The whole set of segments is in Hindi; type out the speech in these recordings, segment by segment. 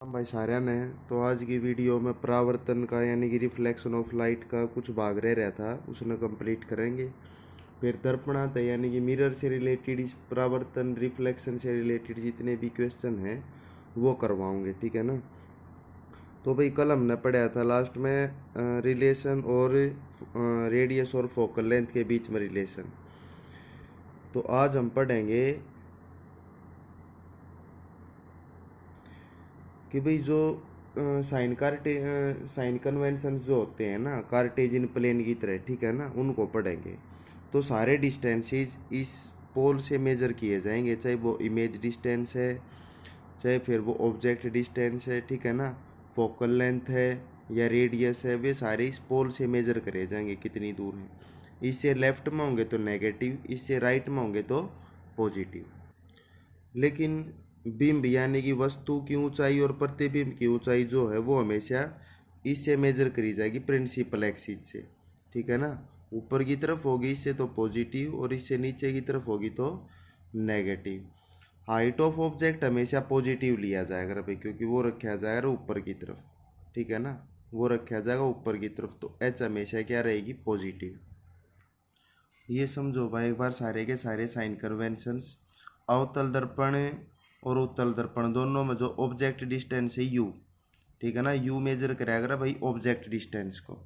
हम भाई साਰਿਆਂ ने तो आज की वीडियो में परावर्तन का यानी कि रिफ्लेक्शन ऑफ लाइट का कुछ भाग रह रहा था उसने कंप्लीट करेंगे। फिर दर्पणात है यानी कि मिरर से रिलेटेड इस परावर्तन रिफ्लेक्शन से रिलेटेड जितने भी क्वेश्चन हैं वो करवाऊंगे, ठीक है ना। तो भाई कल हमने पढ़ा था लास्ट में रिलेशन और रेडियस और फोकल लेंथ के बीच में रिलेशन। तो आज हम पढ़ेंगे कि भाई जो साइन कन्वेंशन जो होते हैं ना कार्टेजियन प्लेन की तरह, ठीक है ना, उनको पढ़ेंगे। तो सारे डिस्टेंसेस इस पोल से मेजर किए जाएंगे, चाहे वो इमेज डिस्टेंस है चाहे फिर वो ऑब्जेक्ट डिस्टेंस है, ठीक है ना, फोकल लेंथ है या रेडियस है, वे सारे इस पोल से मेजर करे जाएंगे कितनी दूर है। इससे लेफ्ट में होंगे तो नेगेटिव, इससे राइट में होंगे तो पॉजिटिव। लेकिन बिंब यानी कि वस्तु की ऊंचाई और प्रतिबिंब की ऊंचाई जो है वो हमेशा इससे मेजर करी जाएगी, प्रिंसिपल एक्सिस से, ठीक है ना। ऊपर की तरफ होगी इससे तो पॉजिटिव और इससे नीचे की तरफ होगी तो नेगेटिव। हाइट ऑफ ऑब्जेक्ट हमेशा पॉजिटिव लिया जाएगा भाई, क्योंकि वो रखा जाएगा ऊपर की तरफ, ठीक है ना, वो रखा जाएगा ऊपर की तरफ, तो एच हमेशा क्या रहेगी, पॉजिटिव। ये समझो भाई एक बार सारे के सारे साइन कन्वेंशंस। अवतल दर्पण और उत्तल दर्पण दोनों में जो ऑब्जेक्ट डिस्टेंस है यू, ठीक है ना, यू मेजर करेगा भाई ऑब्जेक्ट डिस्टेंस को।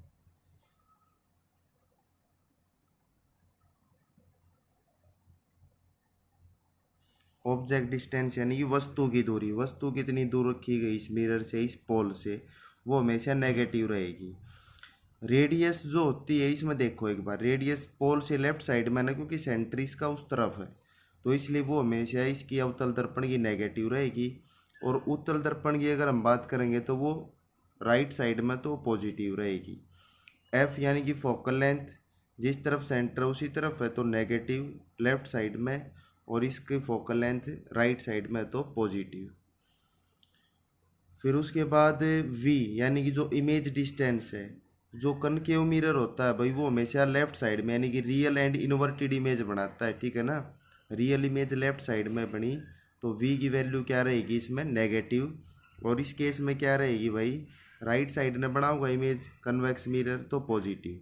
ऑब्जेक्ट डिस्टेंस यानी कि वस्तु की दूरी, वस्तु कितनी दूर रखी गई इस मिरर से, इस पोल से, वो हमेशा नेगेटिव रहेगी। रेडियस जो होती है इसमें देखो एक बार, रेडियस पोल से लेफ्ट साइड में ना, क्योंकि सेंटर इसका उस तरफ है तो इसलिए वो हमेशा इसकी अवतल दर्पण की नेगेटिव रहेगी। और उत्तल दर्पण की अगर हम बात करेंगे तो वो राइट साइड में तो पॉजिटिव रहेगी। एफ यानी कि फोकल लेंथ, जिस तरफ सेंटर उसी तरफ है तो नेगेटिव लेफ्ट साइड में, और इसकी फोकल लेंथ राइट साइड में तो पॉजिटिव। फिर उसके बाद वी यानी कि जो इमेज डिस्टेंस है, जो कनकेव मिरर होता है भाई वो हमेशा लेफ्ट साइड में यानी कि रियल एंड इन्वर्टेड इमेज बनाता है, ठीक है ना। रियल इमेज लेफ्ट साइड में बनी तो वी की वैल्यू क्या रहेगी इसमें, नेगेटिव। और इस केस में क्या रहेगी भाई, राइट साइड ने बना होगा इमेज कन्वेक्स मिरर तो पॉजिटिव।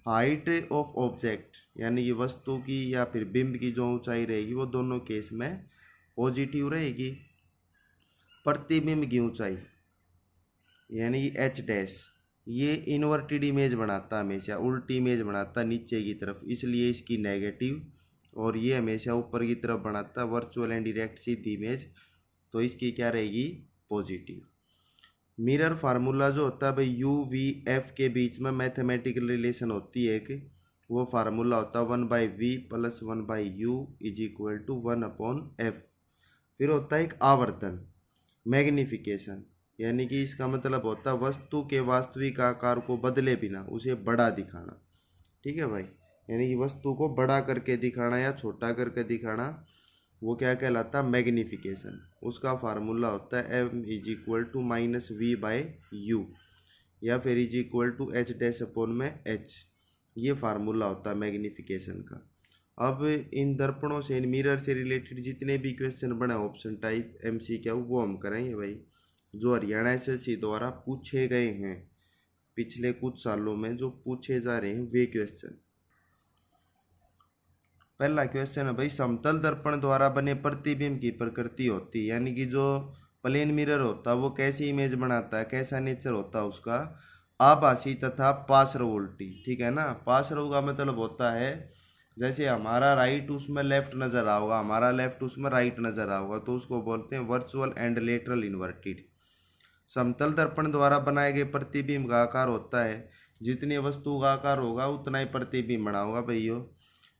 हाइट ऑफ ऑब्जेक्ट यानी कि वस्तु की या फिर बिंब की जो ऊंचाई रहेगी वो दोनों केस में पॉजिटिव रहेगी। प्रतिबिंब की ऊंचाई यानी कि एच डैश, ये इन्वर्टेड इमेज बनाता है, हमेशा उल्टी इमेज बनाता है नीचे की तरफ, इसलिए इसकी नेगेटिव। और ये हमेशा ऊपर की तरफ बनाता है virtual and direct Sidhi image, तो इसकी क्या रहेगी, पॉजिटिव। मिरर फार्मूला जो होता है भाई यू वी एफ के बीच में मैथमेटिकल रिलेशन होती है एक, वो फार्मूला होता है 1/v plus 1/u is equal to 1/f। फिर होता है एक आवर्तन, मैग्निफिकेशन, यानी कि इसका मतलब होता है वस्तु के वास्तविक आकार को बदले बिना उसे बड़ा दिखाना, ठीक है भाई। यानी कि वस्तु को बड़ा करके दिखाना या छोटा करके दिखाना, वो क्या कहलाता है, मैग्निफिकेशन। उसका फार्मूला होता है M is equal to -v/u या फिर is equal to H dash upon में एच, ये फार्मूला होता है मैग्निफिकेशन का। अब इन दर्पणों से, इन मिरर से रिलेटेड जितने भी क्वेश्चन बने ऑप्शन टाइप MCQ वो हम करेंगे भाई, जो हरियाणा SSC द्वारा पूछे गए हैं पिछले कुछ सालों में, जो पूछे जा रहे हैं वे क्वेश्चन। पहला क्वेश्चन है भाई, समतल दर्पण द्वारा बने प्रतिबिंब की प्रकृति होती है, यानी कि जो प्लेन मिरर होता है वो कैसी इमेज बनाता है, कैसा नेचर होता है उसका, आभासी तथा पार्श्व उल्टी, ठीक है ना। पार्श्व का मतलब होता है जैसे हमारा राइट उसमें लेफ्ट नजर आओगा, हमारा लेफ्ट उसमें राइट नजर आओगा, तो उसको बोलते हैं वर्चुअल एंड लेटरल इन्वर्टेड। समतल दर्पण द्वारा बनाए गए प्रतिबिंब का आकार होता है, जितनी वस्तु का आकार होगा उतना ही प्रतिबिंब बना होगा भैया।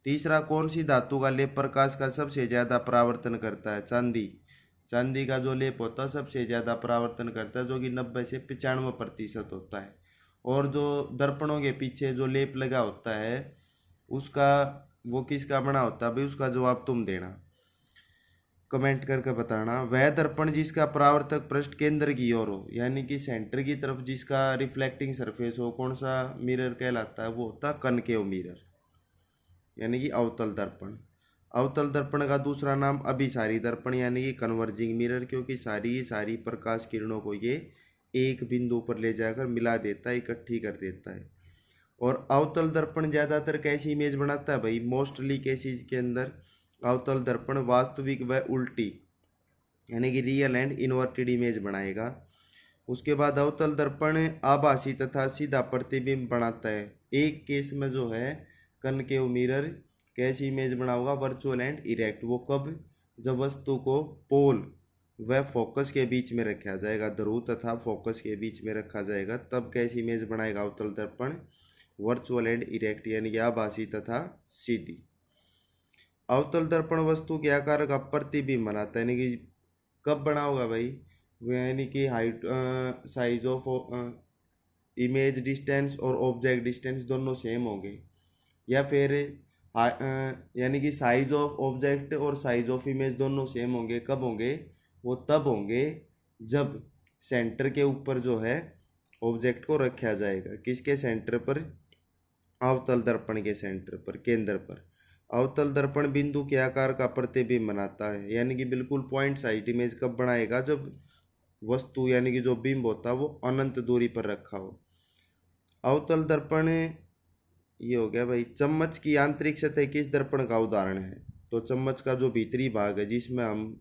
तीसरा, कौन सी धातु का लेप प्रकाश का सबसे ज़्यादा परावर्तन करता है, चांदी। चांदी का जो लेप होता है सबसे ज़्यादा परावर्तन करता है, जो कि 90 से 95% होता है। और जो दर्पणों के पीछे जो लेप लगा होता है उसका, वो किसका बना होता है भाई, उसका जवाब तुम देना, कमेंट करके बताना। वह दर्पण जिसका परावर्तक पृष्ठ केंद्र की ओर हो, यानी कि सेंटर की तरफ जिसका रिफ्लेक्टिंग सरफेस हो, कौन सा मिरर कहलाता है, वो होता है कनकेव मिरर, यानी कि अवतल दर्पण। अवतल दर्पण का दूसरा नाम अभिसारी दर्पण यानी कि कन्वर्जिंग मिरर, क्योंकि सारी प्रकाश किरणों को ये एक बिंदु पर ले जाकर मिला देता है, इकट्ठी कर देता है। और अवतल दर्पण ज़्यादातर कैसी इमेज बनाता है भाई? मोस्टली केसेस के अंदर अवतल दर्पण वास्तविक व उल्टी यानी कि रियल एंड इन्वर्टेड इमेज बनाएगा। उसके बाद अवतल दर्पण आभासी तथा सीधा प्रतिबिंब बनाता है। एक केस में जो है कनकेव मिरर कैसी इमेज बनाऊंगा? Virtual and erect. वो कब? जब वस्तु को पोल व फोकस के बीच में रखा जाएगा, ध्रुव तथा फोकस के बीच में रखा जाएगा, तब कैसी इमेज बनाएगा अवतल दर्पण? वर्चुअल एंड इरेक्ट यानी कि आभासी तथा सीधी। अवतल दर्पण वस्तु के आकार का प्रतिबिंब बनाता है, यानी कि कब बना होगा भाई? यानी कि height size of image distance और ऑब्जेक्ट डिस्टेंस दोनों सेम होंगे, या फिर यानी कि साइज ऑफ ऑब्जेक्ट और साइज ऑफ इमेज दोनों सेम होंगे। कब होंगे? वो तब होंगे जब सेंटर के ऊपर जो है ऑब्जेक्ट को रखा जाएगा। किसके सेंटर पर? अवतल दर्पण के सेंटर पर, केंद्र पर। अवतल दर्पण बिंदु के आकार का प्रतिबिंब बनाता है, यानी कि बिल्कुल पॉइंट साइज इमेज कब बनाएगा? जब वस्तु यानी कि जो बिंब होता है वो अनंत दूरी पर रखा हो। अवतल दर्पण ये हो गया भाई। चम्मच की आंतरिक सतह किस दर्पण का उदाहरण है? तो चम्मच का जो भीतरी भाग है जिसमें हम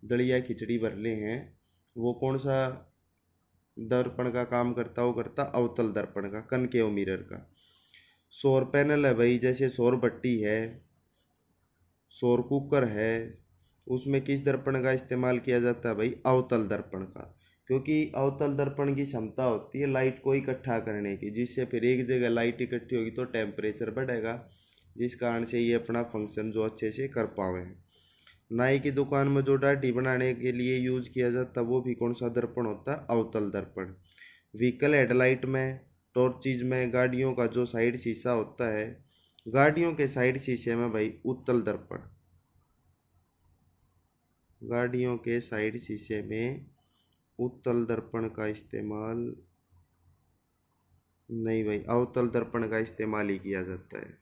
दलिया खिचड़ी भर ले हैं, वो कौन सा दर्पण का काम करता? वो करता अवतल दर्पण का, कनकेव मिरर का। सौर पैनल है भाई, जैसे सौर भट्टी है, सौर कुकर है, उसमें किस दर्पण का इस्तेमाल किया जाता है भाई? अवतल दर्पण का, क्योंकि अवतल दर्पण की क्षमता होती है लाइट को इकट्ठा करने की, जिससे फिर एक जगह लाइट इकट्ठी होगी तो टेम्परेचर बढ़ेगा, जिस कारण से ये अपना फंक्शन जो अच्छे से कर पावे। नाई की दुकान में जो दाढ़ी बनाने के लिए यूज किया जाता है वो भी कौन सा दर्पण होता है? अवतल दर्पण। व्हीकल हेडलाइट में, टॉर्चेज में, गाड़ियों का जो साइड शीशा होता है, गाड़ियों के साइड शीशे में भाई उत्तल दर्पण, गाड़ियों के साइड शीशे में उत्तल दर्पण का इस्तेमाल नहीं भाई, अवतल दर्पण का इस्तेमाल ही किया जाता है।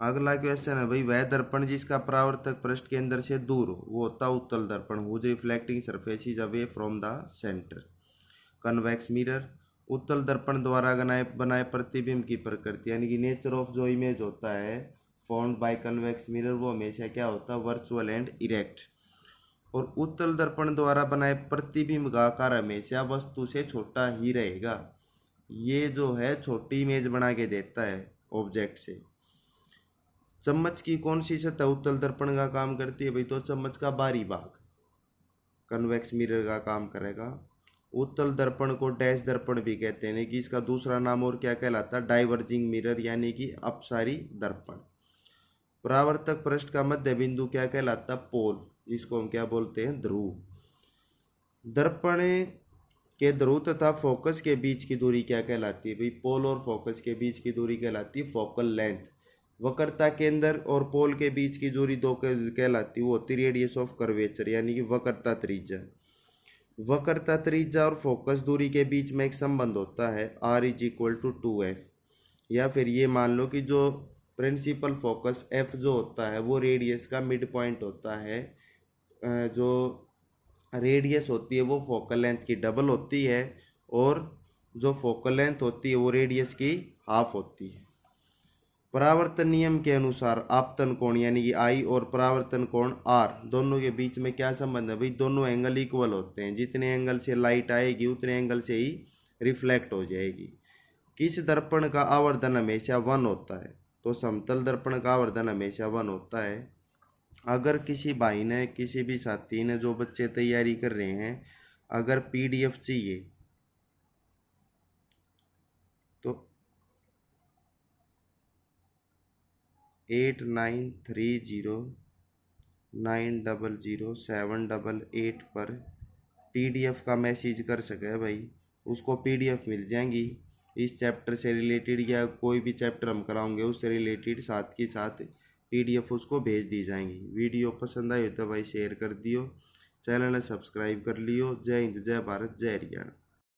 अगला क्वेश्चन है भाई, वह दर्पण जिसका परावर्तक पृष्ठ के अंदर से दूर हो वो होता है उत्तल दर्पण। Whose reflecting surface is away from the centre. Convex mirror, उत्तल दर्पण द्वारा बनाए प्रतिबिंब की प्रकृति यानी कि नेचर ऑफ जो इमेज होता है फॉर्म्ड बाय कन्वेक्स मिरर, वो हमेशा क्या होता है? Virtual and erect. और उत्तल दर्पण द्वारा बनाए प्रतिबिंब का आकार हमेशा वस्तु से छोटा ही रहेगा। ये जो है छोटी इमेज बना के देता है ऑब्जेक्ट से। चम्मच की कौन सी सतह उत्तल दर्पण का काम करती है भाई? तो चम्मच का बाहरी भाग कन्वेक्स मिरर का काम करेगा। उत्तल दर्पण को डैश दर्पण भी कहते हैं, कि इसका दूसरा नाम और क्या कहलाता है? डाइवर्जिंग मिरर यानी कि अपसारी दर्पण। परावर्तक पृष्ठ का मध्य बिंदु क्या कहलाता है? पोल, जिसको हम क्या बोलते हैं? ध्रुव। दर्पण के ध्रुव तथा फोकस के बीच की दूरी क्या कहलाती है भाई? पोल और फोकस के बीच की दूरी कहलाती है फोकल लेंथ। वक्रता केंद्र और पोल के बीच की दूरी दो कहलाती है, वो होती है रेडियस ऑफ कर्वेचर यानी कि वक्रता त्रिज्या। वक्रता त्रिज्या और फोकस दूरी के बीच में एक संबंध होता है R=2f, या फिर ये मान लो कि जो प्रिंसिपल फोकस f जो होता है वो रेडियस का मिड पॉइंट होता है। जो रेडियस होती है वो फोकल लेंथ की डबल होती है, और जो फोकल लेंथ होती है वो रेडियस की हाफ होती है। परावर्तन नियम के अनुसार आपतन कोण यानी कि I और परावर्तन कोण R दोनों के बीच में क्या संबंध है भाई? दोनों एंगल इक्वल होते हैं, जितने एंगल से लाइट आएगी उतने एंगल से ही रिफ्लेक्ट हो जाएगी। किस दर्पण का आवर्धन हमेशा 1 होता है? तो समतल दर्पण का आवर्धन हमेशा 1 होता है। अगर किसी भाई ने, किसी भी साथी ने, जो बच्चे तैयारी कर रहे हैं, अगर PDF चाहिए तो 8930900788 पर PDF का मैसेज कर सके भाई, उसको PDF मिल जाएंगी इस चैप्टर से रिलेटेड, या कोई भी चैप्टर हम कराएंगे उससे रिलेटेड, साथ के साथ PDF उसको भेज दी जाएंगी। वीडियो पसंद आई हो तो भाई शेयर कर दियो, चैनल ने सब्सक्राइब कर लियो। जय हिंद, जय भारत, जय हरियाणा।